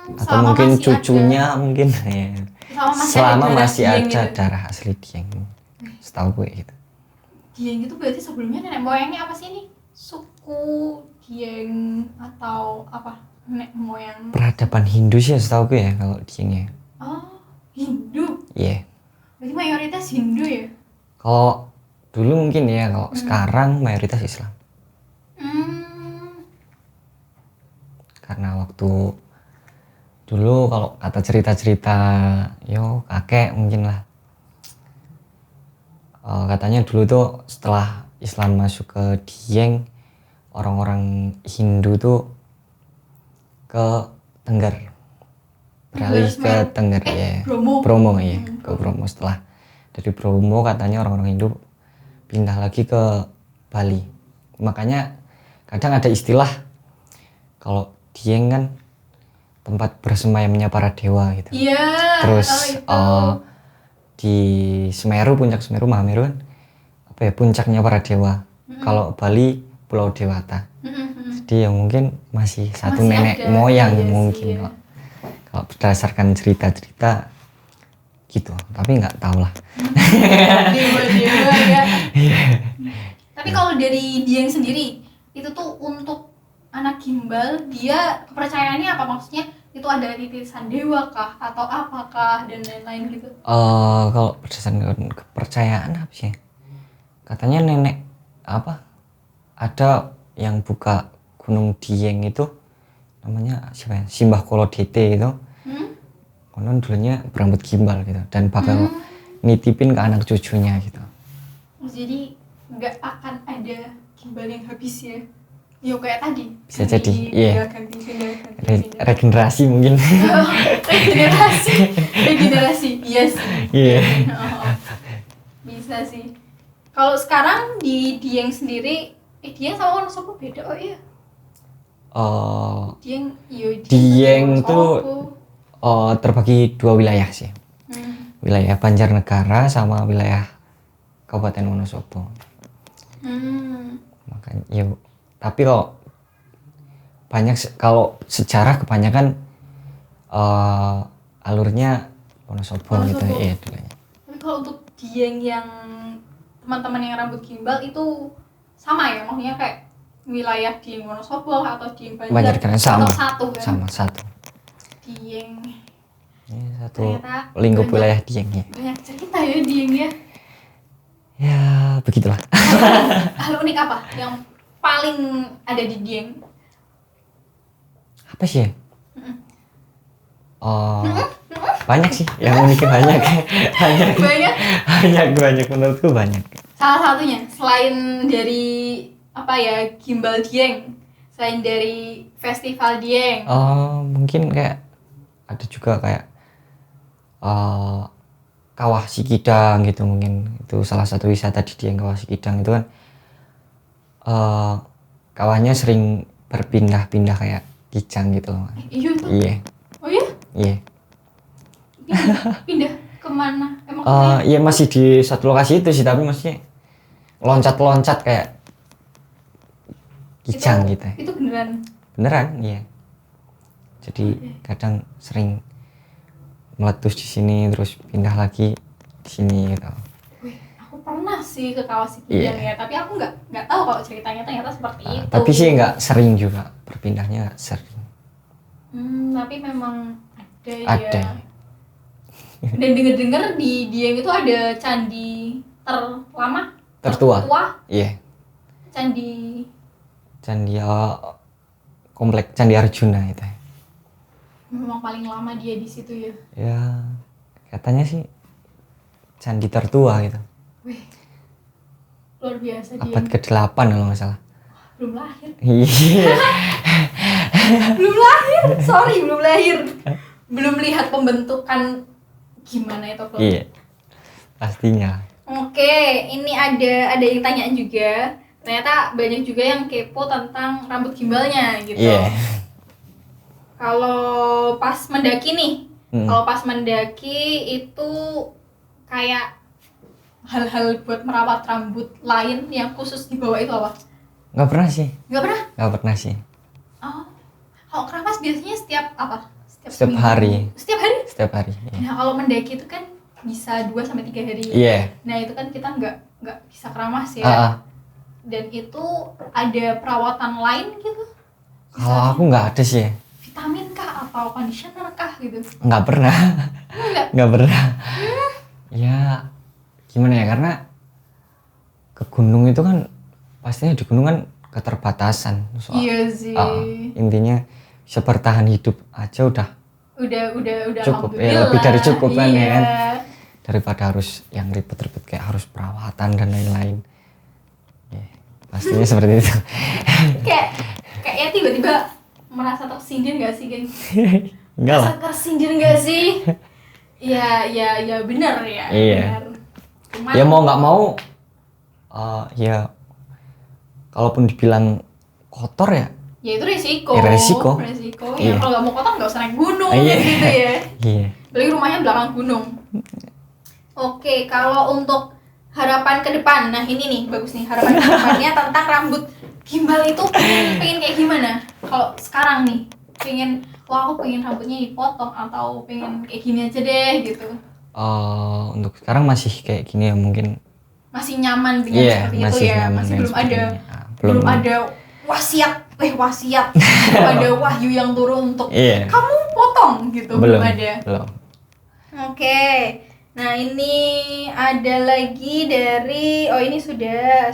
Atau mungkin cucunya ada. Mungkin ya. Selama masih ada gitu. Darah asli Dieng. Setahu gue gitu. Dieng itu berarti sebelumnya nenek moyangnya apa sih ini? Suku Dieng atau apa? Nenek moyang. Peradaban Hindu sih setahu gue ya kalau Diengnya. Oh, Hindu. Iya. Yeah. Berarti mayoritas Hindu ya? Kalau dulu mungkin ya, kalau sekarang mayoritas Islam. Karena waktu dulu kalau kata cerita-cerita kakek mungkin lah, katanya dulu tuh setelah Islam masuk ke Dieng, orang-orang Hindu tuh ke Tengger, beralih ke Tengger ya. Bromo ya, ke Bromo. Setelah dari Bromo katanya orang-orang Hindu pindah lagi ke Bali. Makanya kadang ada istilah kalau Dieng kan tempat bersemayamnya para dewa gitu. Iya. Terus di Semeru, puncak Semeru, Mahameru kan apa ya, puncaknya para dewa. Kalau Bali Pulau Dewata. Jadi ya mungkin masih satu masih nenek ada, moyang iya mungkin sih, ya. Kalau berdasarkan cerita-cerita gitu, tapi nggak tahu lah. Dewa ya. Tapi kalau dari Dieng sendiri itu tuh untuk anak gimbal, dia kepercayaannya apa, maksudnya itu ada titisan dewa kah atau apakah dan lain-lain gitu? Kalau berdasarkan kepercayaan apa sih? Katanya nenek apa? Ada yang buka Gunung Dieng itu namanya siapa ya? Simbah Kolodete itu. Konon dulunya berambut gimbal gitu dan bakal nitipin ke anak cucunya gitu. Jadi nggak akan ada gimbal yang habis ya. Ya kayak tadi. Bisa jadi, iya. Ganti. Regenerasi mungkin. Oh, regenerasi, iya sih. Iya. Oh, bisa sih. Kalau sekarang di Dieng sendiri, Dieng sama Wonosobo beda, oh iya. Dieng tuh terbagi 2 wilayah sih. Wilayah Banjarnegara sama wilayah Kabupaten Wonosobo. Makanya yuk, tapi kalau sejarah kebanyakan alurnya Wonosobo gitu ya dulunya. Tapi kalau untuk Dieng yang teman-teman yang rambut gimbal itu sama ya, maksudnya kayak wilayah Dieng Wonosobo atau Dieng Banjarnegara sama, atau satu kan? Sama satu. Dieng. Ini satu lingkup wilayah Dieng ya. Banyak cerita ya Dieng ya. Ya begitulah. Hal unik apa yang paling ada di Dieng? Apa sih? Banyak sih, yang uniknya banyak. banyak menurutku banyak. Salah satunya selain dari apa ya, gimbal Dieng, selain dari festival Dieng. Mungkin kayak ada juga kayak Kawah Sikidang gitu, mungkin itu salah satu wisata di Dieng. Kawah Sikidang itu kan kawahnya sering berpindah-pindah kayak kijang gitu loh. Iya tuh. Iya. Oh iya? Iya. Pindah kemana? Emang iya masih di satu lokasi itu sih, tapi masih loncat-loncat kayak kijang gitu. Itu beneran? Beneran, iya. Jadi kadang sering meletus di sini terus pindah lagi di sini gitu. Wih, aku pernah sih ke Kawah Sikidang ya, tapi aku nggak tahu kalau ceritanya ternyata seperti itu. Tapi sih nggak sering juga, berpindahnya nggak sering. Tapi memang ada Ada. ya. Dan dengar-dengar di Dieng itu ada candi tertua. Iya. Candi Komplek Candi Arjuna itu. Memang paling lama dia di situ ya. Ya, katanya sih candi tertua gitu. Wih, luar biasa dia. Abad ke-8 kalau nggak salah. Belum lahir. Iya. Belum lahir. Belum lihat pembentukan gimana itu kalau. Iya. Pastinya. Oke, ini ada yang tanya juga. Ternyata banyak juga yang kepo tentang rambut gimbalnya gitu. Iya. Kalau pas mendaki nih, itu kayak hal-hal buat merawat rambut lain yang khusus dibawa itu apa? Nggak pernah sih. Nggak pernah sih. Oh, kalau keramas biasanya setiap apa? Setiap hari. Setiap hari? Iya. Nah kalau mendaki itu kan bisa 2-3 hari. Iya. Nah itu kan kita nggak bisa keramas ya. Dan itu ada perawatan lain gitu? Kalau aku nggak ada sih. Vitamin kah atau conditioner kah gitu? Nggak pernah. Nggak pernah. Ya gimana ya, karena ke gunung itu kan pastinya di gunung kan keterbatasan soal. Iya sih. Intinya bisa bertahan hidup aja udah cukup ya, lebih dari cukup kan ya kan, daripada harus yang ribet-ribet kayak harus perawatan dan lain-lain ya, pastinya seperti itu. kayak tiba-tiba merasa tersindir nggak sih, geng? Enggak lah. Tersindir nggak sih? Ya benar ya. Iya. Benar. Cuman, ya mau nggak mau ya kalaupun dibilang kotor ya itu resiko. Iya. Ya kalau nggak mau kotor nggak usah naik gunung Iya. gitu ya. Iya. Beli rumahnya belakang gunung. Oke, kalau untuk harapan ke depan, nah ini nih bagus nih harapan ke depannya tentang rambut gimbal itu pengen kayak gimana? Kalau sekarang nih aku pengen rambutnya dipotong atau pengen kayak gini aja deh gitu. Untuk sekarang masih kayak gini ya, mungkin masih nyaman dengan seperti itu ya. Masih belum ada wasiat. Belum ada wahyu yang turun untuk kamu potong gitu. Belum ada. Oke. Nah, ini ada lagi dari ini sudah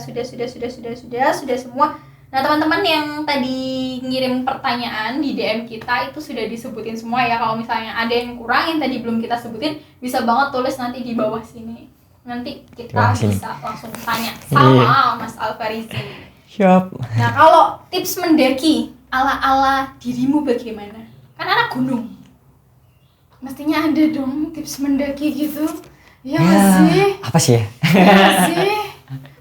semua. Nah, teman-teman yang tadi ngirim pertanyaan di DM kita itu sudah disebutin semua ya. Kalau misalnya ada yang kurang yang tadi belum kita sebutin, bisa banget tulis nanti di bawah sini. Nanti kita bisa langsung tanya sama Mas Alfarizi. Siap. Nah, kalau tips mendaki ala-ala dirimu bagaimana? Kan anak gunung. Mestinya ada dong tips mendaki gitu. Ya nggak sih? Apa sih ya? Ya nggak sih?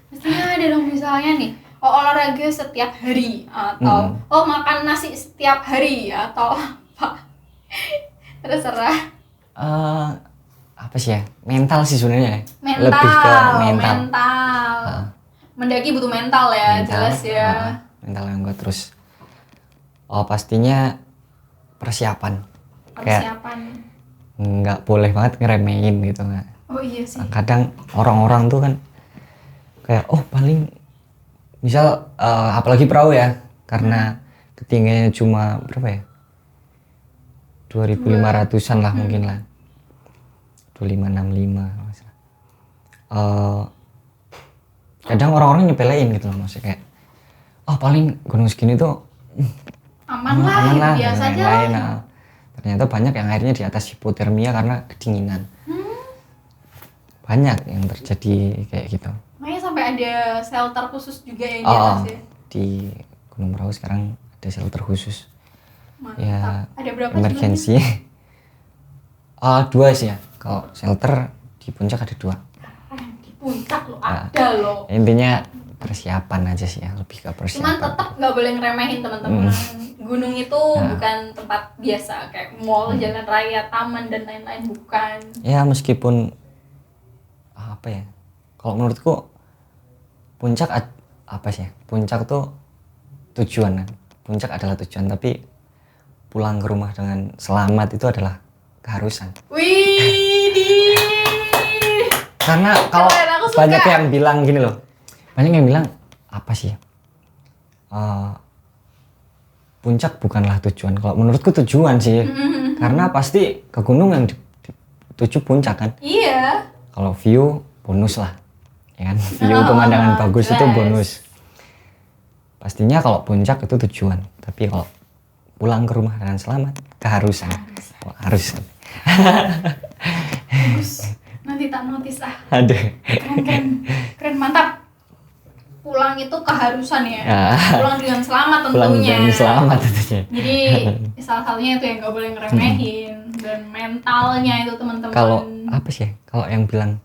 Mestinya ada dong, misalnya nih, olahraga setiap hari atau makan nasi setiap hari atau apa? Terserah. Apa sih ya? Mental sih sebenarnya. Mental. Lebih ke mental. Mendaki butuh mental ya, jelas ya. Mental yang kuat terus. Pastinya persiapan. Persiapan. Kayak nggak boleh banget ngeremehin gitu nggak. Oh iya sih. Kadang orang-orang tuh kan kayak paling misal apalagi perahu ya, karena ketinggiannya cuma berapa ya? 2.500-an lah mungkin lah. 2565. Kadang orang-orang nyepelein gitu loh, maksudnya kayak paling gunung segini tuh aman lah, biasa aja. Ternyata banyak yang akhirnya di atas hipotermia karena kedinginan. Banyak yang terjadi kayak gitu. Makanya sampai ada shelter khusus juga yang di atas ya. Di Gunung Prau sekarang ada shelter khusus. Mantap. Ya, ada berapa emergency? 2 sih ya. Kalau shelter di puncak ada 2. Di puncak loh, ada loh. Intinya persiapan aja sih ya, lebih ke persiapan. Cuman tetap nggak boleh ngeremehin teman-teman. Gunung itu bukan tempat biasa kayak mall, jalan raya, taman dan lain-lain, bukan. Ya meskipun apa ya? Kalau menurutku puncak apa sih? Puncak tuh tujuan kan. Puncak adalah tujuan, tapi pulang ke rumah dengan selamat itu adalah keharusan. Widih. Karena kalau banyak yang bilang gini loh. Banyak yang bilang apa sih? Puncak bukanlah tujuan. Kalau menurutku tujuan sih. Karena pasti ke gunung yang dituju puncak kan. Iya. Kalau view bonus lah. Ya kan? View pemandangan bagus itu bonus. Pastinya kalau puncak itu tujuan. Tapi kalau pulang ke rumah dengan selamat, keharusan. Harus. Bagus. Nanti tak notice Aduh. Keren, mantap. Pulang itu keharusan ya. Pulang dengan selamat tentunya. Pulang dengan selamat tentunya. Jadi salah satunya itu yang nggak boleh ngeremehin dan mentalnya itu teman-teman. Kalau apa sih? Kalau yang bilang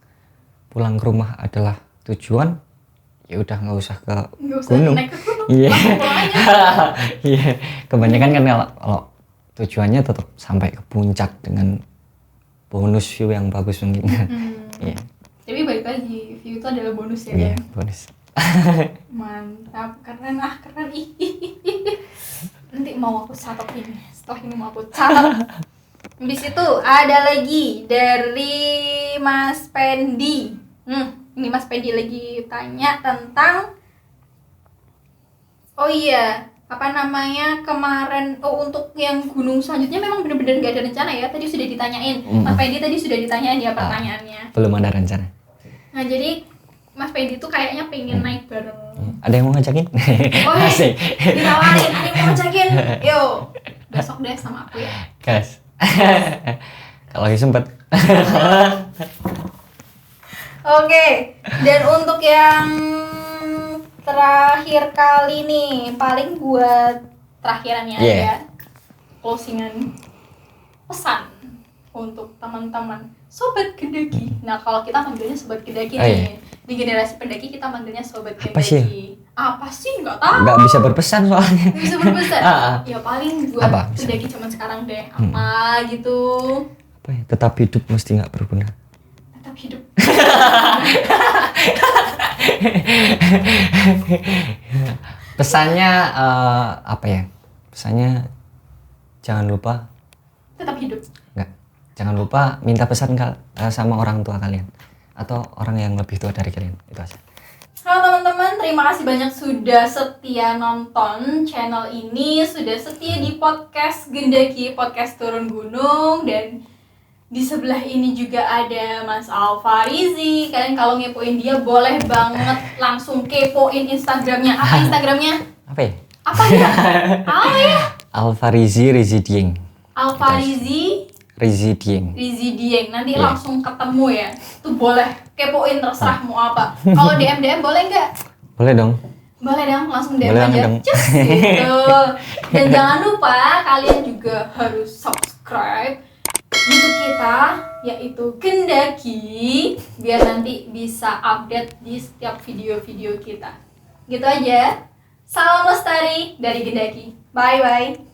pulang ke rumah adalah tujuan, ya udah nggak usah ke gunung. Naik ke gunung. Iya. Pulang aja. Iya. Kebanyakan kan kalau tujuannya tetap sampai ke puncak dengan bonus view yang bagus mungkin. Iya. Tapi balik lagi, view itu adalah bonus ya. Iya, kan? bonus. Mantap, keren. Ih. Nanti mau aku catat ini. Setelah ini mau aku catat. Habis itu ada lagi dari Mas Pendi. Ini Mas Pendi lagi tanya tentang apa namanya kemarin untuk yang gunung selanjutnya memang benar-benar nggak ada rencana ya, tadi sudah ditanyain Mas Pendi, tadi sudah ditanyain ya pertanyaannya. Belum ada rencana. Nah jadi Mas Pendi tuh kayaknya pengen naik bareng. Ada yang mau ngajakin? Asik. Ditawarin, ada yang mau ngajakin? Yo, besok deh sama aku ya. Gas. Kalau lagi sempet. Oke, dan untuk yang terakhir kali nih, paling buat terakhirannya aja, closingan pesan untuk teman-teman sobat Gendaki. Nah kalau kita manggilnya sobat Gendaki nih, di generasi pendaki kita manggilnya sobat Gendaki. Apa sih? Nggak tahu. Nggak bisa berpesan soalnya. Nggak bisa berpesan. Ya paling buat pendaki zaman sekarang deh. Apa gitu? Apa ya? Tetap hidup mesti nggak berguna. Tetap hidup. Pesannya apa ya? Pesannya jangan lupa tetap hidup. Enggak. Jangan lupa minta pesan sama orang tua kalian atau orang yang lebih tua dari kalian. Itu aja. Halo teman-teman, terima kasih banyak sudah setia nonton channel ini, sudah setia di podcast Gendaki, podcast turun gunung, dan di sebelah ini juga ada Mas Alfarizi. Kalian kalau ngepoin dia boleh banget langsung kepoin Instagramnya. Apa Instagramnya? Apa ya? Apa ya? Apa ya? Alfarizi Rizidieng. Alfarizi Rizidieng. Nanti langsung ketemu ya. Tuh boleh kepoin terserah mau apa. Kalau DM boleh nggak? Boleh dong. Boleh dong, langsung DM Boleh aja. dong. Cus, gitu. Dan jangan lupa kalian juga harus subscribe YouTube kita, yaitu Gendaki, biar nanti bisa update di setiap video-video kita. Gitu aja. Salam lestari dari Gendaki. Bye bye.